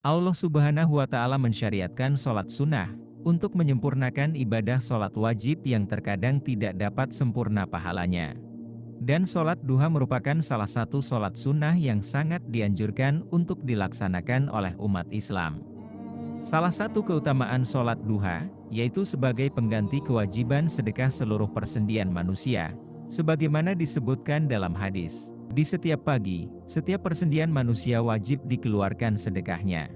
Allah Subhanahu wa Ta'ala mensyariatkan sholat sunnah untuk menyempurnakan ibadah sholat wajib yang terkadang tidak dapat sempurna pahalanya. Dan sholat duha merupakan salah satu sholat sunnah yang sangat dianjurkan untuk dilaksanakan oleh umat Islam. Salah satu keutamaan sholat duha, yaitu sebagai pengganti kewajiban sedekah seluruh persendian manusia, sebagaimana disebutkan dalam hadis. Di setiap pagi, setiap persendian manusia wajib dikeluarkan sedekahnya.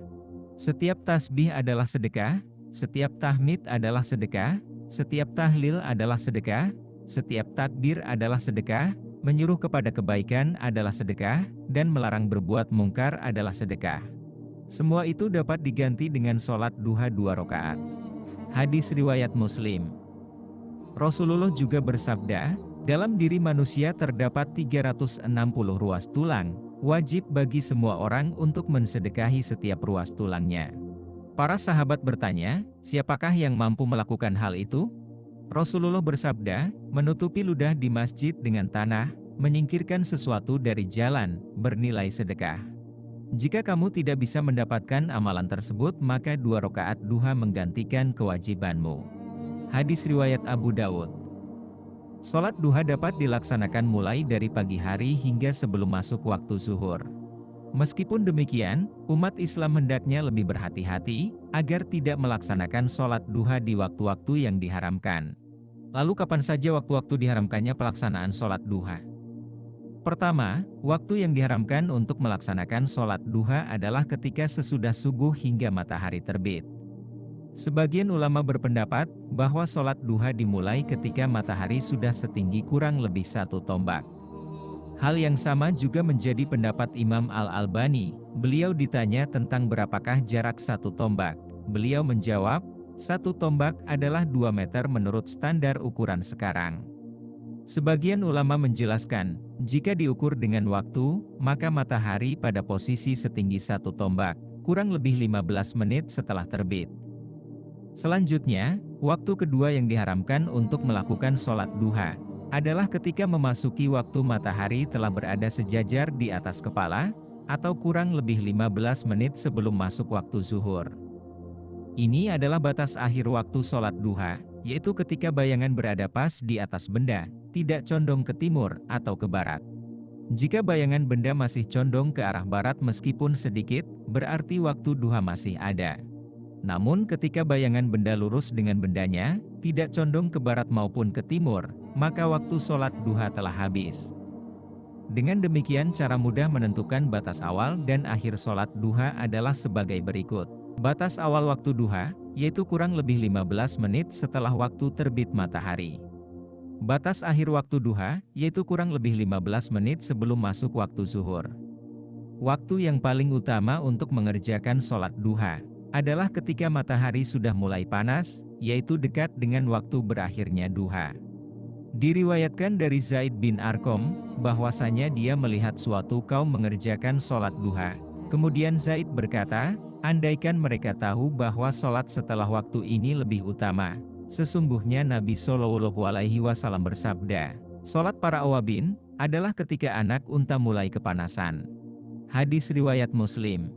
Setiap tasbih adalah sedekah, setiap tahmid adalah sedekah, setiap tahlil adalah sedekah, setiap takbir adalah sedekah, menyuruh kepada kebaikan adalah sedekah, dan melarang berbuat mungkar adalah sedekah. Semua itu dapat diganti dengan sholat duha 2 rakaat. Hadis riwayat Muslim. Rasulullah juga bersabda, dalam diri manusia terdapat 360 ruas tulang, wajib bagi semua orang untuk mensedekahi setiap ruas tulangnya. Para sahabat bertanya, siapakah yang mampu melakukan hal itu? Rasulullah bersabda, menutupi ludah di masjid dengan tanah, menyingkirkan sesuatu dari jalan, bernilai sedekah. Jika kamu tidak bisa mendapatkan amalan tersebut, maka 2 rakaat duha menggantikan kewajibanmu. Hadis riwayat Abu Dawud. Sholat duha dapat dilaksanakan mulai dari pagi hari hingga sebelum masuk waktu zuhur. Meskipun demikian, umat Islam hendaknya lebih berhati-hati, agar tidak melaksanakan sholat duha di waktu-waktu yang diharamkan. Lalu kapan saja waktu-waktu diharamkannya pelaksanaan sholat duha? Pertama, waktu yang diharamkan untuk melaksanakan sholat duha adalah ketika sesudah subuh hingga matahari terbit. Sebagian ulama berpendapat bahwa sholat duha dimulai ketika matahari sudah setinggi kurang lebih 1 tombak. Hal yang sama juga menjadi pendapat Imam Al-Albani. Beliau ditanya tentang berapakah jarak 1 tombak. Beliau menjawab, 1 tombak adalah 2 meter menurut standar ukuran sekarang. Sebagian ulama menjelaskan, jika diukur dengan waktu, maka matahari pada posisi setinggi 1 tombak, kurang lebih 15 menit setelah terbit. Selanjutnya, waktu kedua yang diharamkan untuk melakukan sholat duha, adalah ketika memasuki waktu matahari telah berada sejajar di atas kepala, atau kurang lebih 15 menit sebelum masuk waktu zuhur. Ini adalah batas akhir waktu sholat duha, yaitu ketika bayangan berada pas di atas benda, tidak condong ke timur atau ke barat. Jika bayangan benda masih condong ke arah barat meskipun sedikit, berarti waktu duha masih ada. Namun ketika bayangan benda lurus dengan bendanya, tidak condong ke barat maupun ke timur, maka waktu sholat duha telah habis. Dengan demikian cara mudah menentukan batas awal dan akhir sholat duha adalah sebagai berikut. Batas awal waktu duha, yaitu kurang lebih 15 menit setelah waktu terbit matahari. Batas akhir waktu duha, yaitu kurang lebih 15 menit sebelum masuk waktu zuhur. Waktu yang paling utama untuk mengerjakan sholat duha adalah ketika matahari sudah mulai panas, yaitu dekat dengan waktu berakhirnya duha. Diriwayatkan dari Zaid bin Arqam, bahwasanya dia melihat suatu kaum mengerjakan sholat duha. Kemudian Zaid berkata, andaikan mereka tahu bahwa sholat setelah waktu ini lebih utama. Sesungguhnya Nabi Shallallahu Alaihi Wasallam bersabda, sholat para awabin adalah ketika anak unta mulai kepanasan. Hadis riwayat Muslim.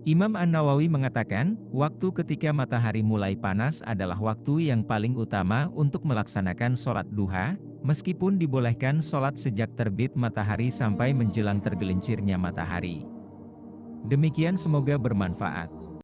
Imam An-Nawawi mengatakan, waktu ketika matahari mulai panas adalah waktu yang paling utama untuk melaksanakan sholat duha, meskipun dibolehkan sholat sejak terbit matahari sampai menjelang tergelincirnya matahari. Demikian, semoga bermanfaat.